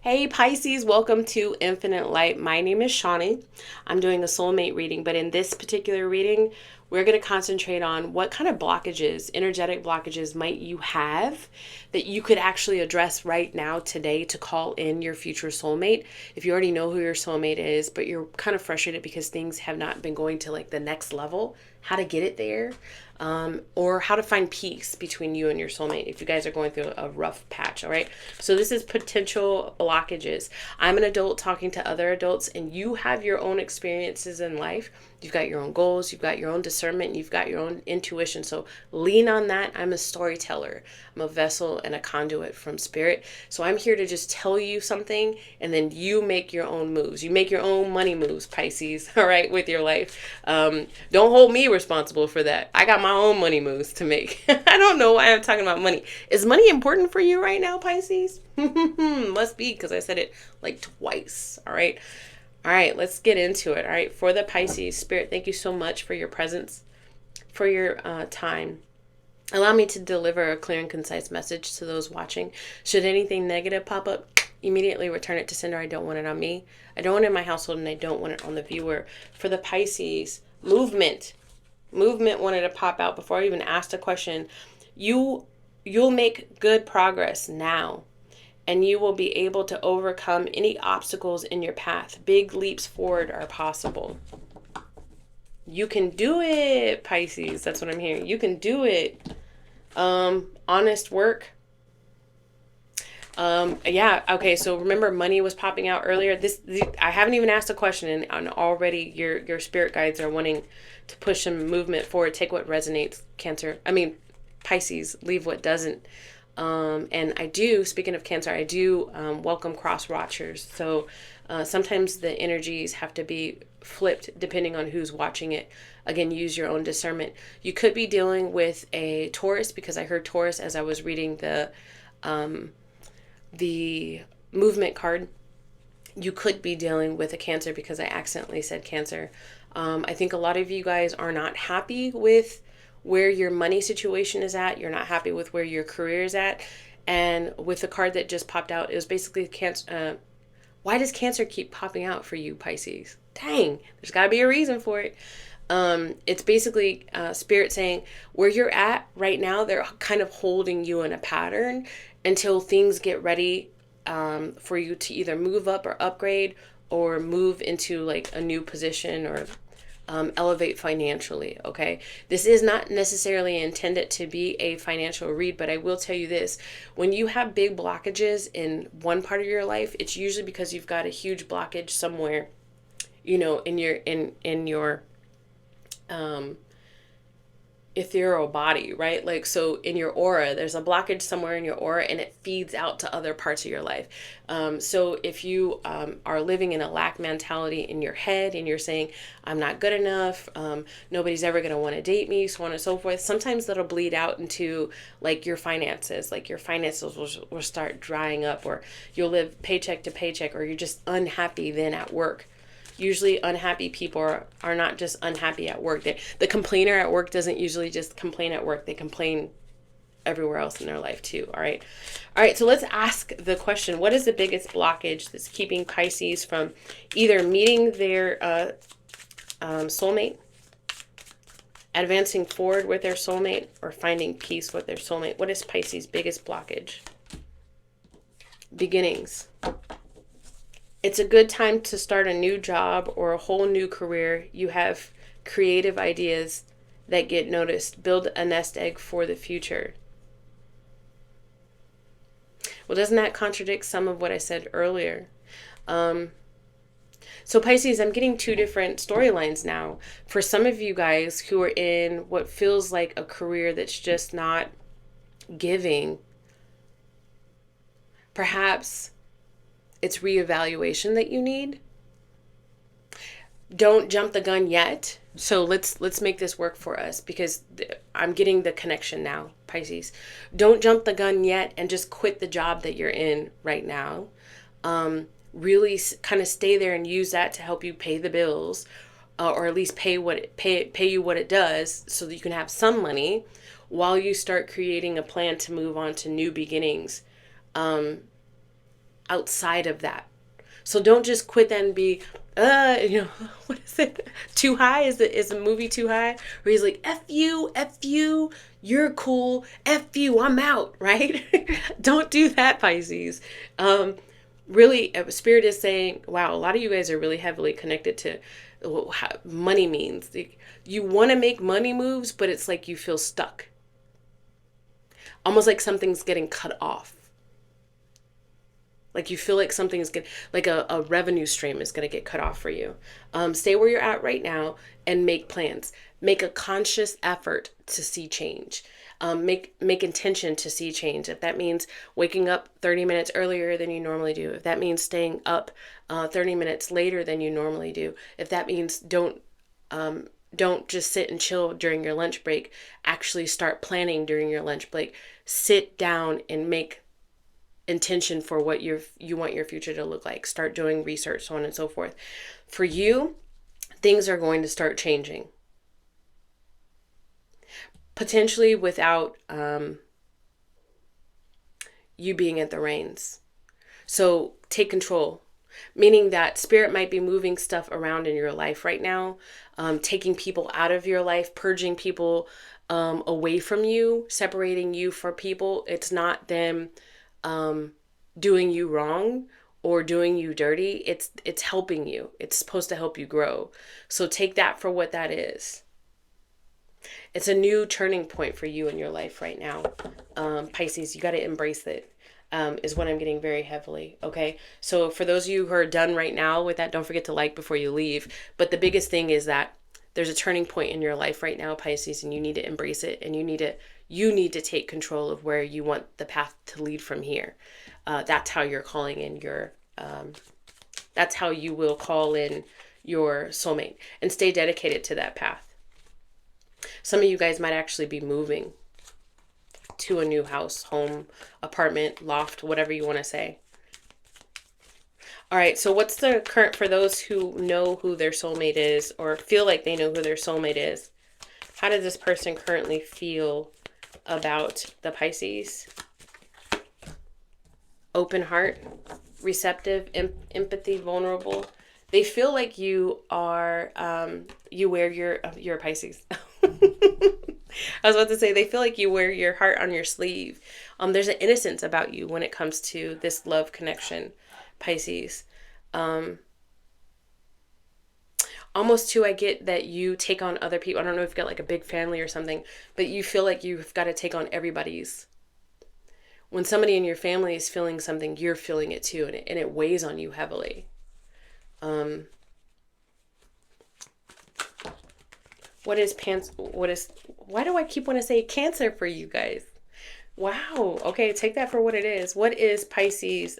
Hey Pisces, welcome to Infinite Light. My name is Shawnee. I'm doing a soulmate reading, but in this particular reading, we're going to concentrate on what kind of blockages, energetic blockages might you have that you could actually address right now today to call in your future soulmate. If you already know who your soulmate is, but you're kind of frustrated because things have not been going to like the next level, how to get it there. Or how to find peace between you and your soulmate if you guys are going through a rough patch. All right. So this is potential blockages. I'm an adult talking to other adults, and you have your own experiences in life. You've got your own goals, you've got your own discernment, you've got your own intuition. So lean on that. I'm a storyteller. I'm a vessel and a conduit from spirit. So I'm here to just tell you something, and then you make your own moves. You make your own money moves, Pisces, all right, with your life. Don't hold me responsible for that. I got my own money moves to make. I don't know why I'm talking about money. Is money important for you right now, Pisces? Must be, because I said it like twice, all right? All right, let's get into it. All right, for the Pisces spirit, thank you so much for your presence, for your time. Allow me to deliver a clear and concise message to those watching. Should anything negative pop up, immediately return it to sender. I don't want it on me. I don't want it in my household, and I don't want it on the viewer. For the Pisces, movement wanted to pop out before I even asked a question. You'll make good progress now, and you will be able to overcome any obstacles in your path. Big leaps forward are possible. You can do it, Pisces. That's what I'm hearing. You can do it. Honest work. Yeah. Okay. So remember, money was popping out earlier. I haven't even asked a question, and already your spirit guides are wanting to push some movement forward. Take what resonates, Pisces. Leave what doesn't. And I do, speaking of Cancer, I do welcome cross watchers. So sometimes the energies have to be flipped depending on who's watching it. Again, use your own discernment. You could be dealing with a Taurus, because I heard Taurus as I was reading the movement card. You could be dealing with a Cancer, because I accidentally said Cancer. I think a lot of you guys are not happy with where your money situation is at. You're not happy with where your career is at. And with the card that just popped out, it was basically Cancer. Why does Cancer keep popping out for you, Pisces? Dang, there's got to be a reason for it. It's basically spirit saying where you're at right now, they're kind of holding you in a pattern until things get ready for you to either move up or upgrade, or move into like a new position, or elevate financially. Okay, this is not necessarily intended to be a financial read, but I will tell you this: when you have big blockages in one part of your life, it's usually because you've got a huge blockage somewhere, in your ethereal body, right? Like, so in your aura, there's a blockage somewhere in your aura, and it feeds out to other parts of your life. So if you are living in a lack mentality in your head, and you're saying, I'm not good enough, nobody's ever going to want to date me, so on and so forth, sometimes that'll bleed out into like your finances. Like your finances will start drying up, or you'll live paycheck to paycheck, or you're just unhappy then at work. Usually unhappy people are not just unhappy at work. The complainer at work doesn't usually just complain at work. They complain everywhere else in their life too. All right. So let's ask the question: what is the biggest blockage that's keeping Pisces from either meeting their soulmate, advancing forward with their soulmate, or finding peace with their soulmate? What is Pisces' biggest blockage? Beginnings. It's a good time to start a new job or a whole new career. You have creative ideas that get noticed. Build a nest egg for the future. Well, doesn't that contradict some of what I said earlier? So Pisces, I'm getting two different storylines now. For some of you guys who are in what feels like a career that's just not giving, perhaps it's reevaluation that you need. Don't jump the gun yet. So let's make this work for us, because I'm getting the connection now, Pisces. Don't jump the gun yet and just quit the job that you're in right now. Really kind of stay there and use that to help you pay the bills, or at least pay you what it does, so that you can have some money while you start creating a plan to move on to new beginnings. outside of that. So don't just quit that and be, what is it? Too High? Is the movie Too High? Where he's like, F you, you're cool, F you, I'm out, right? Don't do that, Pisces. Really, Spirit is saying, wow, a lot of you guys are really heavily connected to what money means. Like, you want to make money moves, but it's like you feel stuck. Almost like something's getting cut off. Like you feel like something's getting, like a revenue stream is going to get cut off for you. Stay where you're at right now and make plans. Make a conscious effort to see change. Make intention to see change. If that means waking up 30 minutes earlier than you normally do, if that means staying up 30 minutes later than you normally do, if that means don't just sit and chill during your lunch break, actually start planning during your lunch break. Sit down and make intention for what you want your future to look like. Start doing research, so on and so forth. For you, things are going to start changing. Potentially without you being at the reins. So take control. Meaning that Spirit might be moving stuff around in your life right now, taking people out of your life, purging people away from you, separating you from people. It's not them doing you wrong or doing you dirty. It's helping you. It's supposed to help you grow. So take that for what that is. It's a new turning point for you in your life right now. Pisces, you got to embrace it. Is what I'm getting very heavily. Okay. So for those of you who are done right now with that, don't forget to like before you leave. But the biggest thing is that there's a turning point in your life right now, Pisces, and you need to embrace it, and you need to take control of where you want the path to lead from here. That's how you're calling in your, that's how you will call in your soulmate and stay dedicated to that path. Some of you guys might actually be moving to a new house, home, apartment, loft, whatever you want to say. All right, so what's the current, for those who know who their soulmate is or feel like they know who their soulmate is, how does this person currently feel about the Pisces? Open heart, receptive, empathy, vulnerable. They feel like you are, you wear your Pisces. I was about to say, they feel like you wear your heart on your sleeve. There's an innocence about you when it comes to this love connection, Pisces. Almost too, I get that you take on other people. I don't know if you've got like a big family or something, but you feel like you've got to take on everybody's. When somebody in your family is feeling something, you're feeling it too, and it weighs on you heavily. Why do I keep wanting to say Cancer for you guys? Wow. Okay, take that for what it is. What is Pisces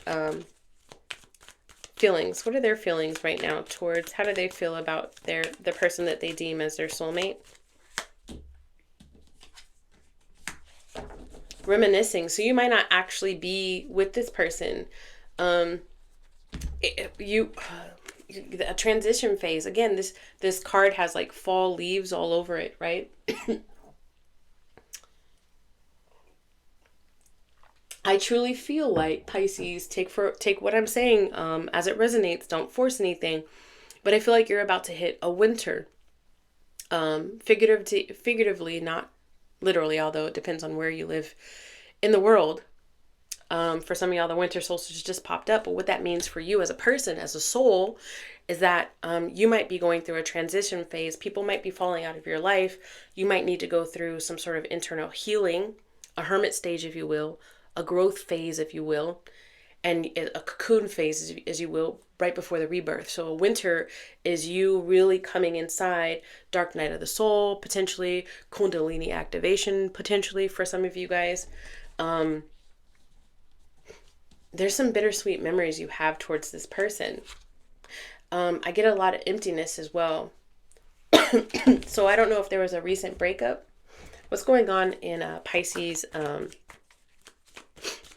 feelings? What are their feelings right now towards, how do they feel about the person that they deem as their soulmate? Reminiscing. So you might not actually be with this person. A transition phase. Again, this card has like fall leaves all over it, right? I truly feel like, Pisces, take what I'm saying as it resonates. Don't force anything. But I feel like you're about to hit a winter. Figuratively, not literally, although it depends on where you live in the world. For some of y'all, the winter solstice just popped up. But what that means for you as a person, as a soul, is that you might be going through a transition phase. People might be falling out of your life. You might need to go through some sort of internal healing, a hermit stage, if you will, a growth phase, if you will, and a cocoon phase, as you will, right before the rebirth. So a winter is you really coming inside, dark night of the soul, potentially, Kundalini activation, potentially, for some of you guys. There's some bittersweet memories you have towards this person. I get a lot of emptiness as well. So I don't know if there was a recent breakup. What's going on in Pisces?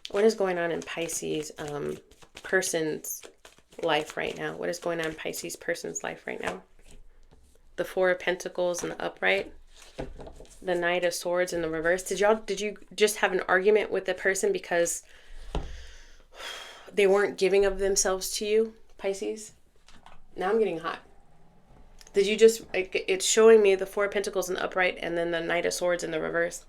What is going on in Pisces person's life right now? What is going on in Pisces person's life right now? The Four of Pentacles in the upright. The Knight of Swords in the reverse. Did you just have an argument with the person because They weren't giving of themselves to you, Pisces. Now I'm getting hot. Did you just, it's showing me the Four of Pentacles in the upright and then the Knight of Swords in the reverse.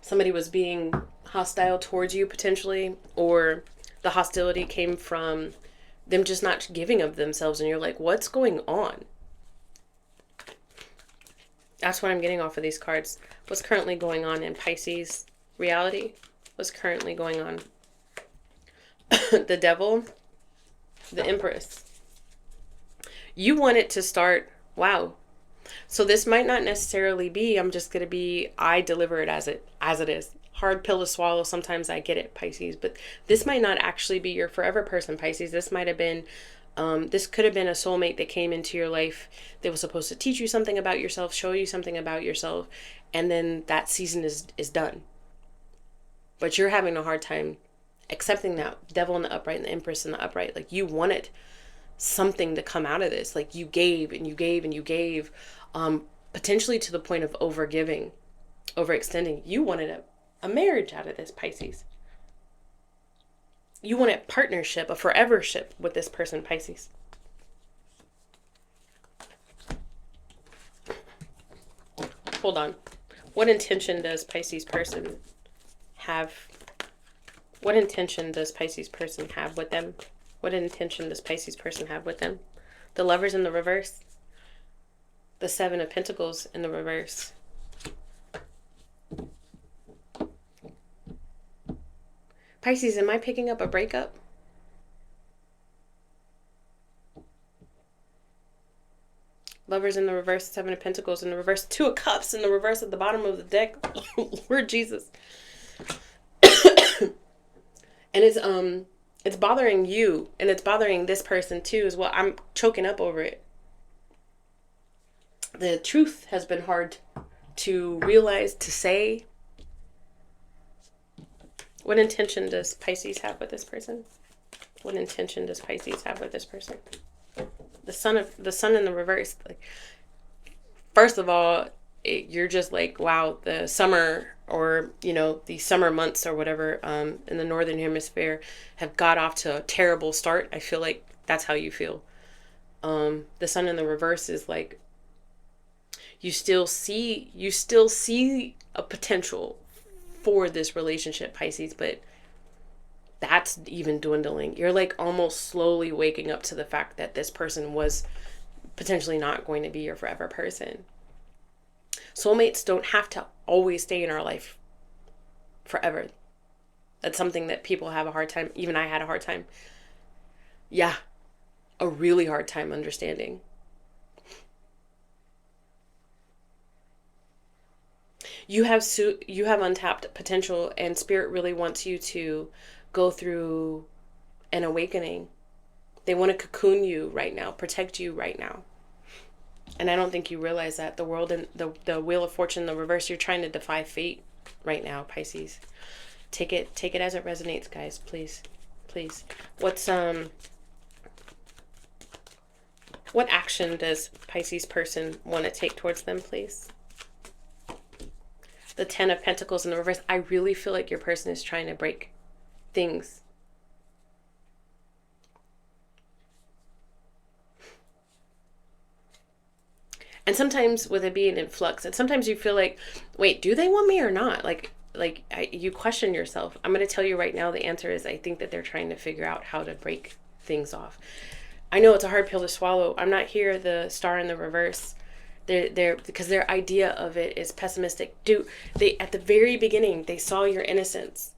Somebody was being hostile towards you potentially, or the hostility came from them just not giving of themselves, and you're like, what's going on? That's what I'm getting off of these cards. What's currently going on in Pisces reality? What's currently going on? The Devil, the Empress. You want it to start, wow. So this might not necessarily be, I'm just going to be, I deliver it as it is. Hard pill to swallow. Sometimes I get it, Pisces. But this might not actually be your forever person, Pisces. This might have been, this could have been a soulmate that came into your life that was supposed to teach you something about yourself, show you something about yourself, and then that season is done. But you're having a hard time accepting that. Devil in the upright and the Empress in the upright. Like, you wanted something to come out of this. Like, you gave and you gave and you gave, potentially to the point of overgiving, overextending. You wanted a marriage out of this, Pisces. You wanted partnership, a forevership with this person, Pisces. Hold on. What intention does Pisces person have? What intention does Pisces person have with them? What intention does Pisces person have with them? The Lovers in the reverse. The Seven of Pentacles in the reverse. Pisces, am I picking up a breakup? Lovers in the reverse, Seven of Pentacles in the reverse, Two of Cups in the reverse at the bottom of the deck. Lord Jesus. And it's bothering you, and it's bothering this person too as well. I'm choking up over it. The truth has been hard to realize, to say. What intention does Pisces have with this person? What intention does Pisces have with this person? The sun in the reverse. Like, first of all, you're just like, wow, the summer, or the summer months or whatever, in the northern hemisphere have got off to a terrible start. I feel like that's how you feel. The sun in the reverse is like, you still see a potential for this relationship, Pisces, but that's even dwindling. You're like almost slowly waking up to the fact that this person was potentially not going to be your forever person. Soulmates don't have to always stay in our life forever. That's something that people have a hard time. Even I had a hard time. Yeah, a really hard time understanding. You have untapped potential, and Spirit really wants you to go through an awakening. They want to cocoon you right now, protect you right now. And I don't think you realize that. The world and the Wheel of Fortune, the reverse, you're trying to defy fate right now, Pisces. Take it as it resonates, guys. Please. What action does Pisces person want to take towards them, please? The Ten of Pentacles in the reverse. I really feel like your person is trying to break things. And sometimes with it being in flux, and sometimes you feel like, wait, do they want me or not? You question yourself. I'm going to tell you right now, the answer is I think that they're trying to figure out how to break things off. I know it's a hard pill to swallow. I'm not here, the Star in the reverse. They're because their idea of it is pessimistic. They at the very beginning, they saw your innocence.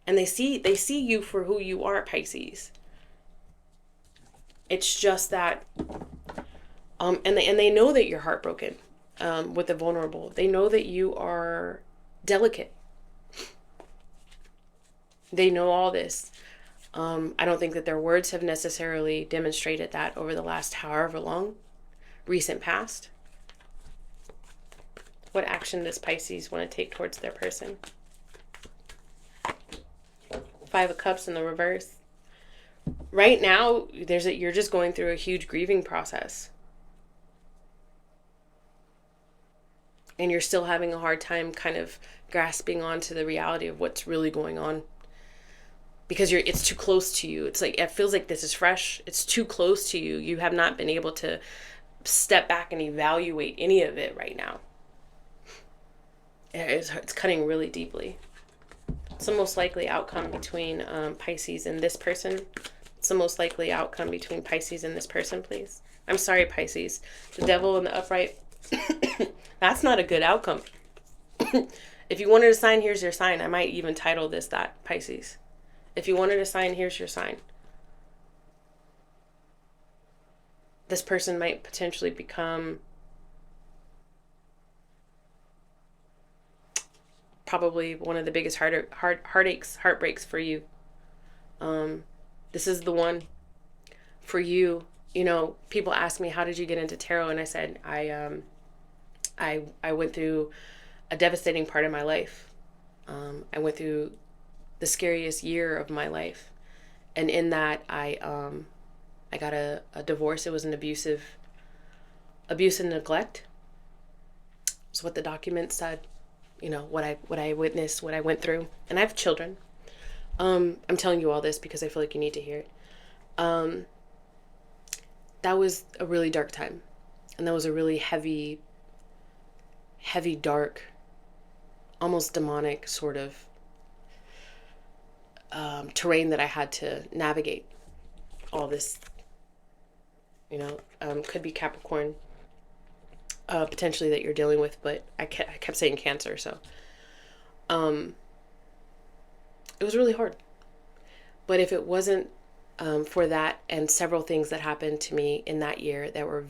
And they see you for who you are, Pisces. It's just that and they know that you're heartbroken with the vulnerable. They know that you are delicate. They know all this. I don't think that their words have necessarily demonstrated that over the last however long, recent past. What action does Pisces want to take towards their person? Five of Cups in the reverse. Right now, you're just going through a huge grieving process. And you're still having a hard time kind of grasping onto the reality of what's really going on. because it's too close to you. It's like, it feels like this is fresh. It's too close to you. You have not been able to step back and evaluate any of it right now. It's cutting really deeply. It's the most likely outcome between Pisces and this person. It's the most likely outcome between Pisces and this person, please. I'm sorry, Pisces. The devil in the upright. That's not a good outcome. If you wanted a sign, here's your sign. I might even title this that, Pisces. If you wanted a sign, here's your sign. This person might potentially become probably one of the biggest heartbreaks for you. This is the one for you. You know, people ask me, how did you get into tarot? And I said, I went through a devastating part of my life. I went through the scariest year of my life. And in that, I got a divorce. It was an abuse and neglect. It's what the documents said. You know, what I witnessed, what I went through. And I have children. I'm telling you all this because I feel like you need to hear it. That was a really dark time. And that was a really heavy, dark, almost demonic sort of terrain that I had to navigate. All this, you know, could be Capricorn, potentially that you're dealing with, but I kept saying Cancer, so it was really hard. But if it wasn't for that and several things that happened to me in that year that were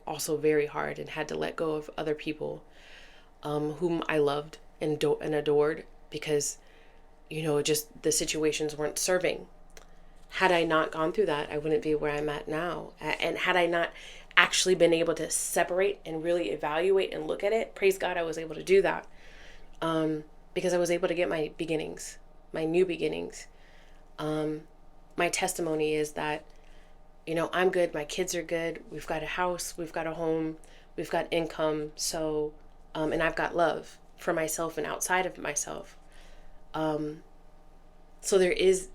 also very hard, and had to let go of other people whom I loved and adored, because, you know, just the situations weren't serving. Had I not gone through that, I wouldn't be where I'm at now. And had I not actually been able to separate and really evaluate and look at it, praise God, I was able to do that. Because I was able to get my beginnings, my new beginnings. My testimony is that, you know, I'm good. My kids are good. We've got a house. We've got a home. We've got income. So, and I've got love for myself and outside of myself. So there is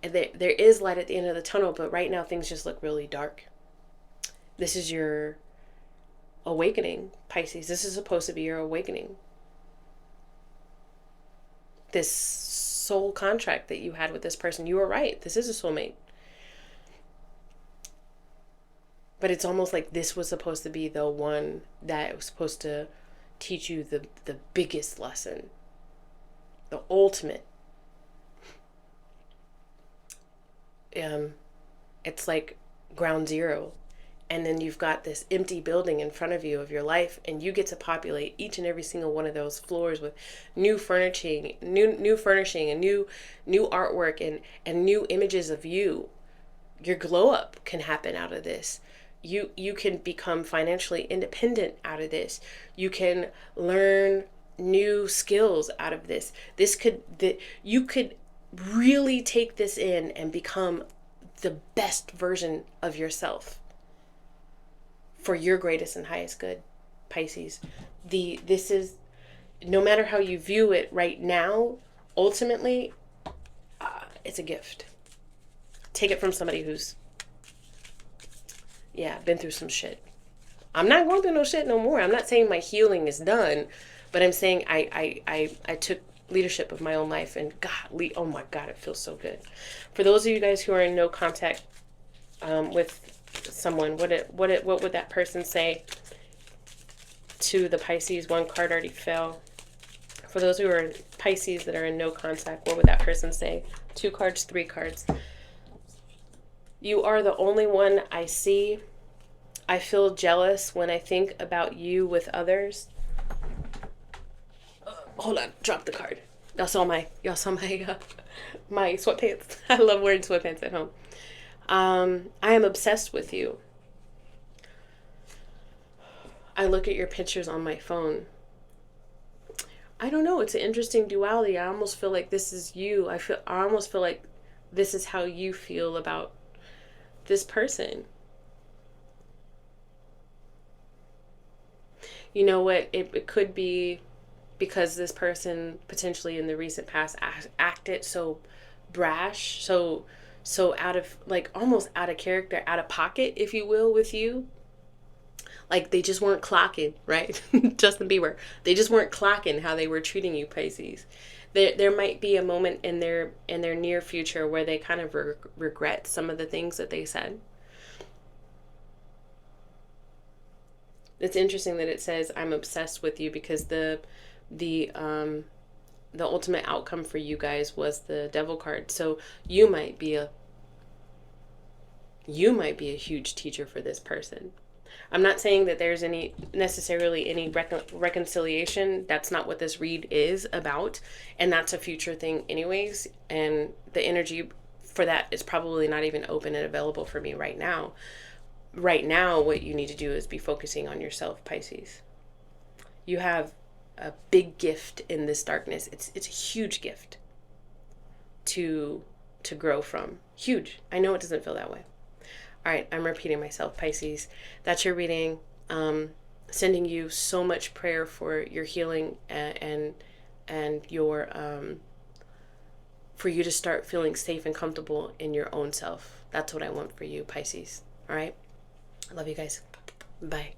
light at the end of the tunnel, but right now things just look really dark. This is your awakening, Pisces. This is supposed to be your awakening. This soul contract that you had with this person, you were right. This is a soulmate. But it's almost like this was supposed to be the one that was supposed to teach you the biggest lesson, the ultimate. It's like ground zero. And then you've got this empty building in front of you of your life, and you get to populate each and every single one of those floors with new furnishing, new furnishing, and new artwork and new images of you. Your glow up can happen out of this. You can become financially independent out of this. You can learn new skills out of this. You could really take this in and become the best version of yourself for your greatest and highest good, Pisces. This is, no matter how you view it right now, ultimately, it's a gift. Take it from somebody who's, been through some shit. I'm not going through no shit no more. I'm not saying my healing is done, but I'm saying I took leadership of my own life, and oh my God, it feels so good. For those of you guys who are in no contact with someone, what would that person say to the Pisces? One card already fell. For those who are Pisces that are in no contact, what would that person say? 2 cards, 3 cards. You are the only one I see. I feel jealous when I think about you with others. Hold on, drop the card. Y'all saw my my sweatpants. I love wearing sweatpants at home. I am obsessed with you. I look at your pictures on my phone. I don't know. It's an interesting duality. I almost feel like this is you. I almost feel like this is how you feel about this person. You know what? It could be because this person potentially in the recent past acted so brash, so out of, like, almost out of character, out of pocket, if you will, with you. Like they just weren't clocking, right? Justin Bieber. They just weren't clocking how they were treating you, Pisces. There might be a moment in their near future where they kind of regret some of the things that they said. It's interesting that it says I'm obsessed with you, because the ultimate outcome for you guys was the Devil card. So you might be a huge teacher for this person. I'm not saying that there's any necessarily any reconciliation. That's not what this read is about, and that's a future thing anyways, and the energy for that is probably not even open and available for me right now. Right now, what you need to do is be focusing on yourself, Pisces. You have a big gift in this darkness. It's a huge gift to grow from. Huge. I know it doesn't feel that way. All right, I'm repeating myself, Pisces. That's your reading. Sending you so much prayer for your healing, and your for you to start feeling safe and comfortable in your own self. That's what I want for you, Pisces. All right. I love you guys. Bye.